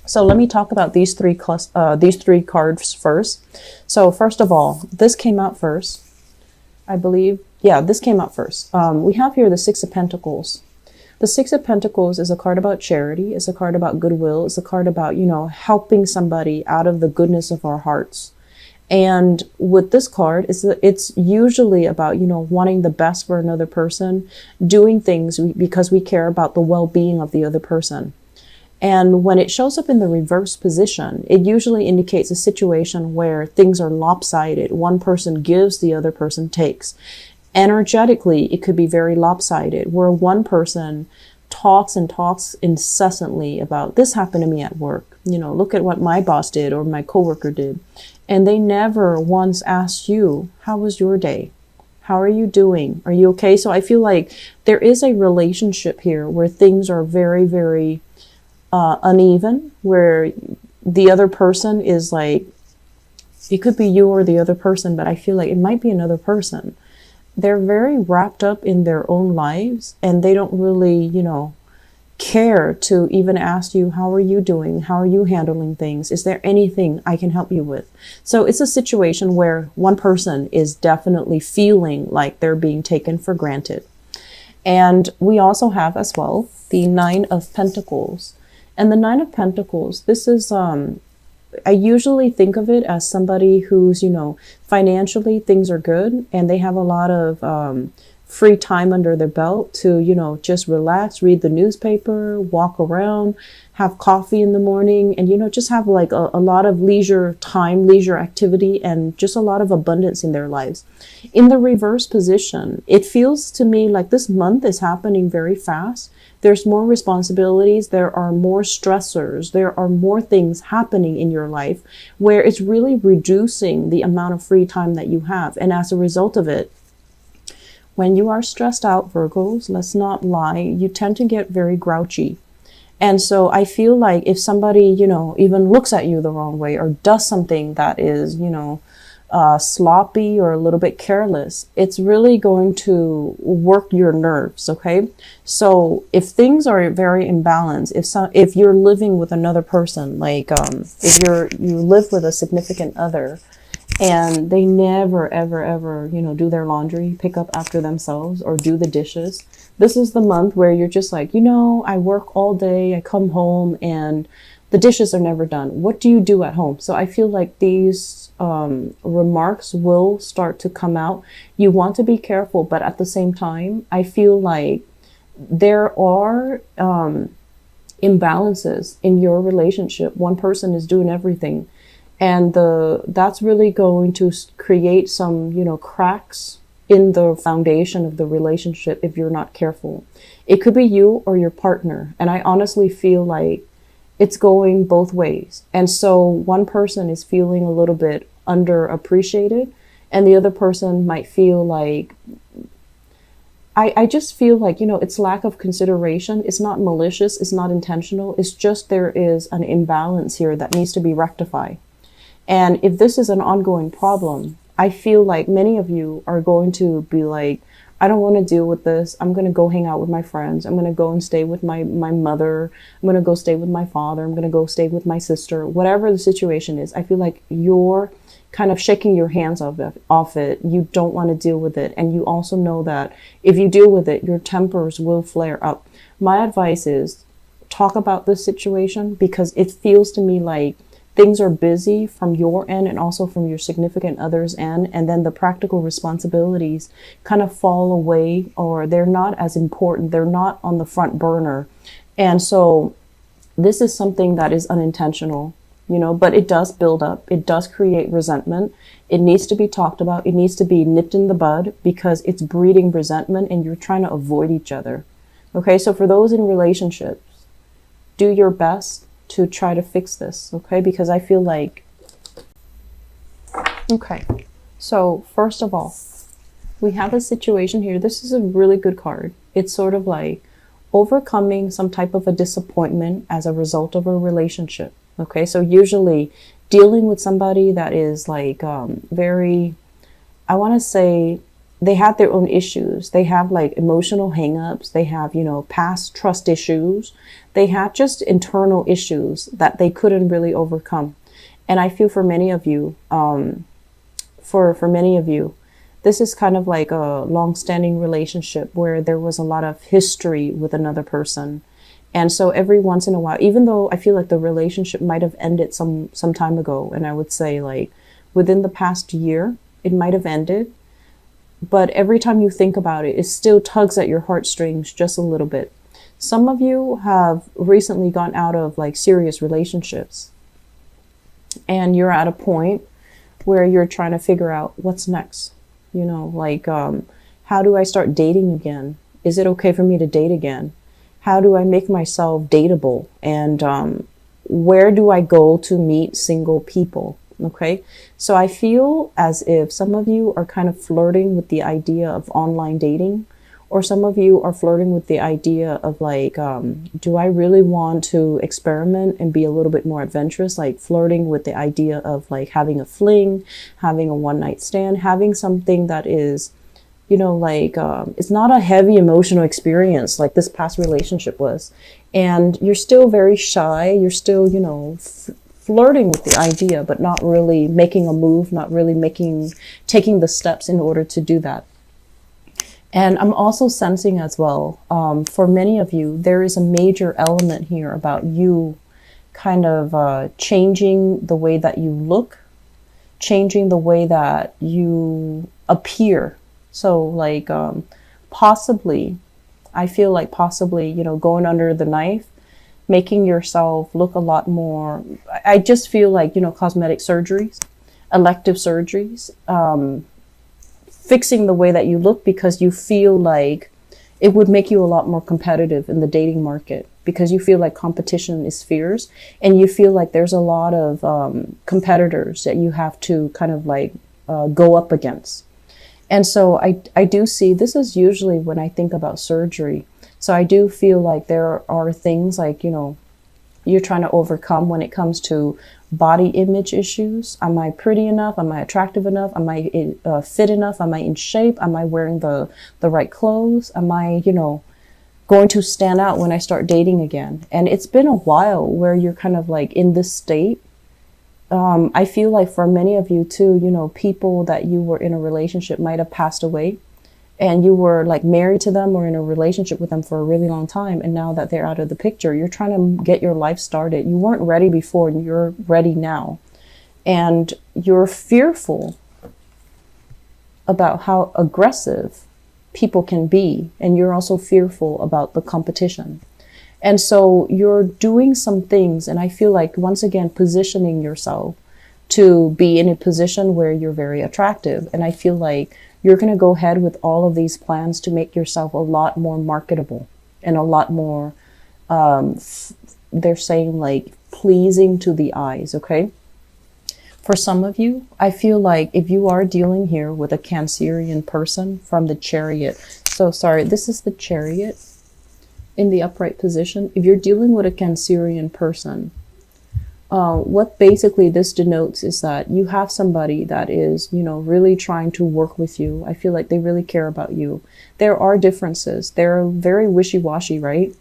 So let me talk about these three cards first. So first of all, this came out first, I believe. Yeah, this came out first. We have here the Six of Pentacles. The Six of Pentacles is a card about charity. It's a card about goodwill. It's a card about, you know, helping somebody out of the goodness of our hearts. And with this card, it's usually about, you know, wanting the best for another person, doing things because we care about the well-being of the other person. And when it shows up in the reverse position, it usually indicates a situation where things are lopsided. One person gives, the other person takes. Energetically, it could be very lopsided, where one person talks and talks incessantly about, this happened to me at work. You know, look at what my boss did or my coworker did. And they never once asked you, how was your day? How are you doing? Are you okay? So I feel like there is a relationship here where things are very, very uneven, where the other person is like, it could be you or the other person, but I feel like it might be another person. They're very wrapped up in their own lives and they don't really, you know, care to even ask you, how are you doing? How are you handling things? Is there anything I can help you with? So it's a situation where one person is definitely feeling like they're being taken for granted. And we also have as well the Nine of Pentacles. And the Nine of Pentacles, this is, I usually think of it as somebody who's, you know, financially things are good and they have a lot of free time under their belt to, you know, just relax, read the newspaper, walk around, have coffee in the morning, and, you know, just have like a lot of leisure time, leisure activity, and just a lot of abundance in their lives. In the reverse position, it feels to me like this month is happening very fast. There's more responsibilities. There are more stressors. There are more things happening in your life where it's really reducing the amount of free time that you have. And as a result of it, when you are stressed out, Virgos, let's not lie, you tend to get very grouchy. And so I feel like if somebody, you know, even looks at you the wrong way or does something that is, you know, sloppy or a little bit careless, it's really going to work your nerves. Okay. So if things are very imbalanced, if you're living with another person, like, if you live with a significant other and they never, ever, ever, you know, do their laundry, pick up after themselves or do the dishes, this is the month where you're just like, you know, I work all day, I come home and the dishes are never done. What do you do at home? So I feel like these remarks will start to come out. You want to be careful, but at the same time, I feel like there are imbalances in your relationship. One person is doing everything, and that's really going to create some, you know, cracks in the foundation of the relationship if you're not careful. It could be you or your partner, and I honestly feel like it's going both ways. And so one person is feeling a little bit underappreciated and the other person might feel like, I just feel like, you know, it's lack of consideration. It's not malicious. It's not intentional. It's just there is an imbalance here that needs to be rectified. And if this is an ongoing problem, I feel like many of you are going to be like, I don't want to deal with this. I'm going to go hang out with my friends. I'm going to go and stay with my mother. I'm going to go stay with my father. I'm going to go stay with my sister. Whatever the situation is, I feel like you're kind of shaking your hands off it. You don't want to deal with it. And you also know that if you deal with it, your tempers will flare up. My advice is talk about this situation because it feels to me like things are busy from your end and also from your significant other's end, and then the practical responsibilities kind of fall away or they're not as important. They're not on the front burner. And so this is something that is unintentional, you know, but it does build up. It does create resentment. It needs to be talked about. It needs to be nipped in the bud because it's breeding resentment and you're trying to avoid each other. Okay, so for those in relationships, do your best to try to fix this, okay? Because I feel like, okay, so first of all, we have a situation here. This is a really good card. It's sort of like overcoming some type of a disappointment as a result of a relationship, okay? So usually dealing with somebody that is like very, I want to say they had their own issues. They have like emotional hangups. They have, you know, past trust issues. They had just internal issues that they couldn't really overcome. And I feel for many of you, for many of you, this is kind of like a long-standing relationship where there was a lot of history with another person. And so every once in a while, even though I feel like the relationship might have ended some time ago, and I would say like within the past year, it might have ended. But every time you think about it, it still tugs at your heartstrings just a little bit. Some of you have recently gone out of like serious relationships, and you're at a point where you're trying to figure out what's next. You know, like, how do I start dating again? Is it okay for me to date again? How do I make myself dateable? And where do I go to meet single people? Okay, so I feel as if some of you are kind of flirting with the idea of online dating, or some of you are flirting with the idea of like, do I really want to experiment and be a little bit more adventurous? Like flirting with the idea of like having a fling, having a one-night stand, having something that is, you know, like, it's not a heavy emotional experience like this past relationship was. And you're still very shy. You're still, you know, flirting with the idea, but not really making a move, not really taking the steps in order to do that. And I'm also sensing as well, for many of you, there is a major element here about you kind of changing the way that you look, changing the way that you appear. So like, possibly, I feel like possibly, you know, going under the knife, making yourself look a lot more, I just feel like, you know, cosmetic surgeries, elective surgeries, fixing the way that you look because you feel like it would make you a lot more competitive in the dating market, because you feel like competition is fierce and you feel like there's a lot of competitors that you have to kind of like go up against. And so I do see, this is usually when I think about surgery. So I do feel like there are things like, you know, you're trying to overcome when it comes to body image issues. Am I pretty enough? Am I attractive enough? Am I fit enough? Am I in shape? Am I wearing the right clothes? Am I, you know, going to stand out when I start dating again? And it's been a while where you're kind of like in this state. I feel like for many of you too, you know, people that you were in a relationship might have passed away, and you were like married to them or in a relationship with them for a really long time. And now that they're out of the picture, you're trying to get your life started. You weren't ready before and you're ready now. And you're fearful about how aggressive people can be. And you're also fearful about the competition. And so you're doing some things. And I feel like, once again, positioning yourself to be in a position where you're very attractive. And I feel like you're going to go ahead with all of these plans to make yourself a lot more marketable and a lot more, they're saying like pleasing to the eyes. Okay. For some of you, I feel like if you are dealing here with a Cancerian person from the Chariot. So sorry, this is the Chariot in the upright position. If you're dealing with a Cancerian person, what basically this denotes is that you have somebody that is, you know, really trying to work with you. I feel like they really care about you. There are differences. They're very wishy-washy, right?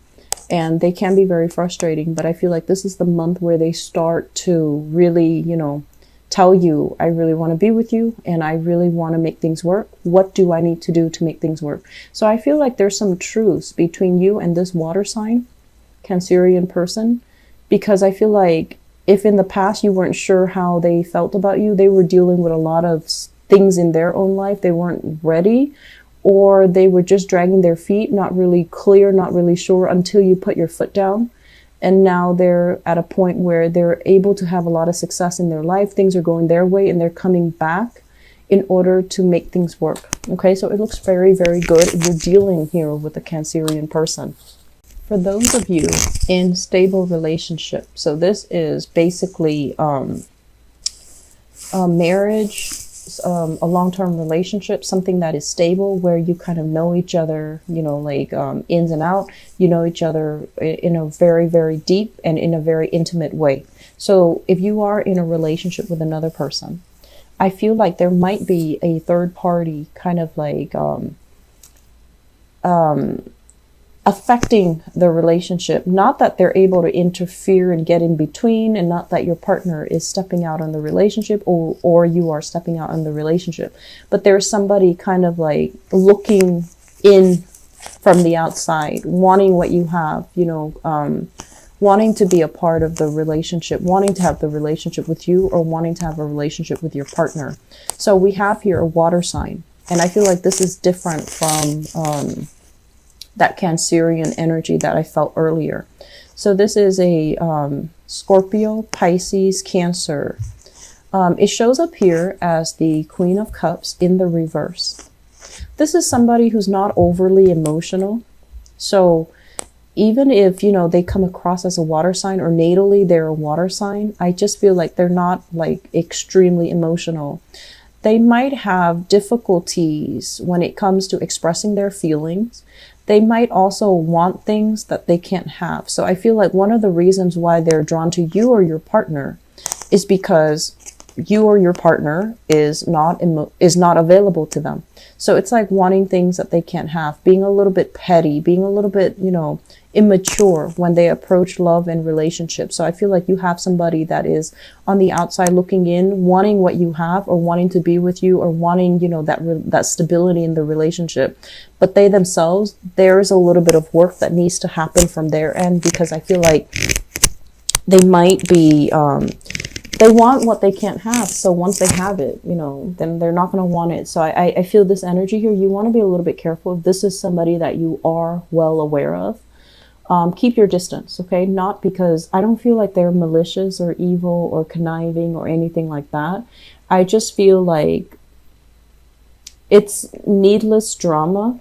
And they can be very frustrating, but I feel like this is the month where they start to really, you know, tell you, I really want to be with you and I really want to make things work. What do I need to do to make things work? So I feel like there's some truce between you and this water sign, Cancerian person, because I feel like if in the past you weren't sure how they felt about you, they were dealing with a lot of things in their own life. They weren't ready, or they were just dragging their feet, not really clear, not really sure until you put your foot down. And now they're at a point where they're able to have a lot of success in their life. Things are going their way and they're coming back in order to make things work. Okay, so it looks very, very good if you're dealing here with a Cancerian person. For those of you in stable relationship, so this is basically a marriage, a long-term relationship, something that is stable where you kind of know each other, you know, like ins and out. You know each other in a very, very deep and in a very intimate way. So if you are in a relationship with another person, I feel like there might be a third party kind of like affecting the relationship. Not that they're able to interfere and get in between, and not that your partner is stepping out on the relationship, or you are stepping out on the relationship, but there's somebody kind of like looking in from the outside, wanting what you have, you know, wanting to be a part of the relationship, wanting to have the relationship with you, or wanting to have a relationship with your partner. So we have here a water sign, and I feel like this is different from that Cancerian energy that I felt earlier. So this is a Scorpio, Pisces, Cancer. It shows up here as the Queen of Cups in the reverse. This is somebody who's not overly emotional. So even if, you know, they come across as a water sign, or natally they're a water sign, I just feel like they're not like extremely emotional. They might have difficulties when it comes to expressing their feelings. They might also want things that they can't have. So I feel like one of the reasons why they're drawn to you or your partner is because you or your partner is not available to them. So it's like wanting things that they can't have, being a little bit petty, being a little bit, you know, immature when they approach love and relationships. So I feel like you have somebody that is on the outside looking in, wanting what you have, or wanting to be with you, or wanting, you know, that stability in the relationship. But they themselves, there is a little bit of work that needs to happen from their end, because I feel like they might be, they want what they can't have. So once they have it, you know, then they're not going to want it. So I feel this energy here. You want to be a little bit careful. If this is somebody that you are well aware of, keep your distance, okay? Not because I don't feel like they're malicious or evil or conniving or anything like that. I just feel like it's needless drama.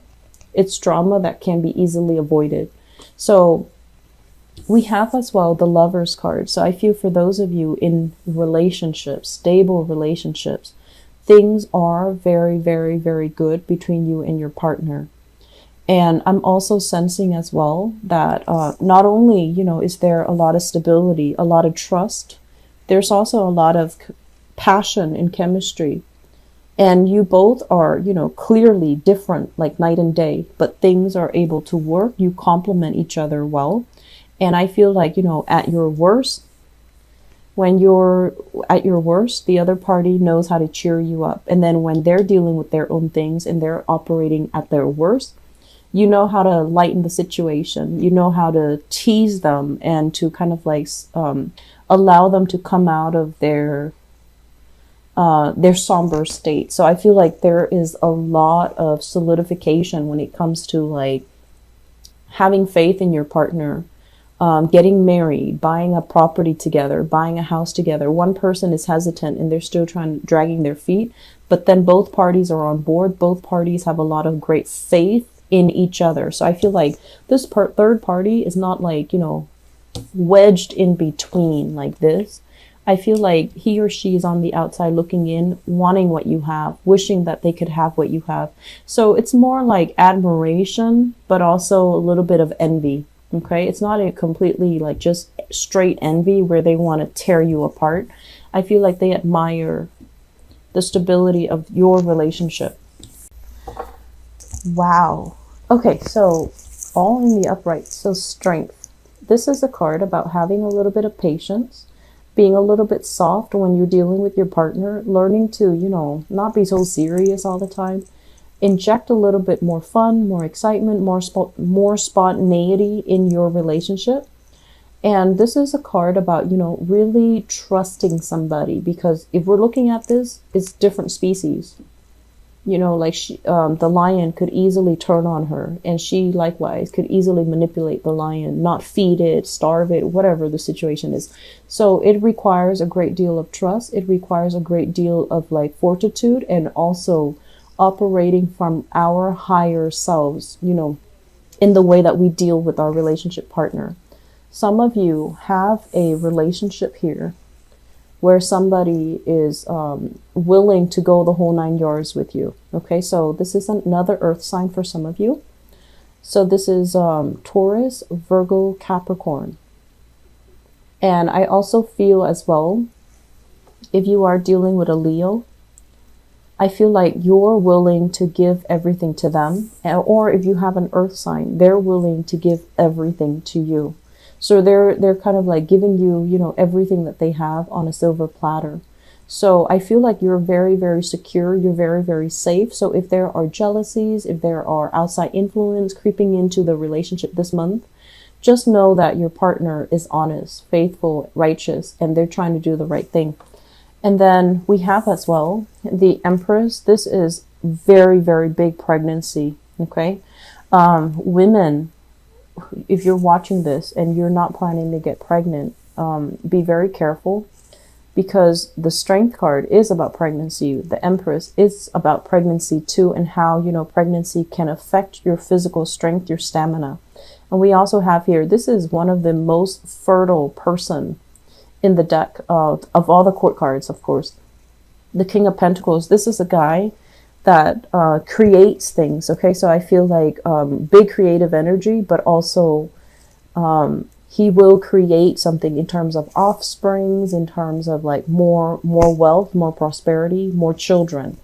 It's drama that can be easily avoided. So we have as well the Lovers card. So I feel for those of you in relationships, stable relationships, things are very, very, very good between you and your partner. And I'm also sensing as well that not only, you know, is there a lot of stability, a lot of trust, there's also a lot of passion and chemistry. And you both are, you know, clearly different, like night and day, but things are able to work. You complement each other well. And I feel like, you know, at your worst, when you're at your worst, the other party knows how to cheer you up. And then when they're dealing with their own things and they're operating at their worst, you know how to lighten the situation. You know how to tease them and to kind of like allow them to come out of their somber state. So I feel like there is a lot of solidification when it comes to like having faith in your partner, getting married, buying a property together, buying a house together. One person is hesitant and they're still dragging their feet, but then both parties are on board. Both parties have a lot of great faith in each other. So I feel like this third party is not like, you know, wedged in between like this. I feel like he or she is on the outside looking in, wanting what you have, wishing that they could have what you have. So it's more like admiration, but also a little bit of envy. Okay. It's not a completely like just straight envy where they want to tear you apart. I feel like they admire the stability of your relationship. Wow. Okay, so all in the upright. So strength. This is a card about having a little bit of patience, being a little bit soft when you're dealing with your partner, learning to, you know, not be so serious all the time. Inject a little bit more fun, more excitement, more spontaneity in your relationship. And this is a card about, you know, really trusting somebody, because if we're looking at this, it's different species. You know, like the lion could easily turn on her, and she likewise could easily manipulate the lion, not feed it, starve it, whatever the situation is. So it requires a great deal of trust. It requires a great deal of like fortitude, and also operating from our higher selves, you know, in the way that we deal with our relationship partner. Some of you have a relationship here where somebody is willing to go the whole 9 yards with you. Okay, so this is another earth sign for some of you. So this is Taurus, Virgo, Capricorn. And I also feel as well, if you are dealing with a Leo, I feel like you're willing to give everything to them, or if you have an earth sign, they're willing to give everything to you. So they're kind of like giving you, you know, everything that they have on a silver platter. So I feel like you're very, very secure. You're very, very safe. So if there are jealousies, if there are outside influence creeping into the relationship this month, just know that your partner is honest, faithful, righteous, and they're trying to do the right thing. And then we have as well the Empress. This is very, very big pregnancy. Okay. Women, if you're watching this and you're not planning to get pregnant, be very careful, because the Strength card is about pregnancy. The Empress is about pregnancy too, and how, you know, pregnancy can affect your physical strength, your stamina. And we also have here, this is one of the most fertile person in the deck of all the court cards, of course. The King of Pentacles, this is a guy that creates things, okay? So I feel like big creative energy, but also he will create something in terms of offsprings, in terms of like more wealth, more prosperity, more children.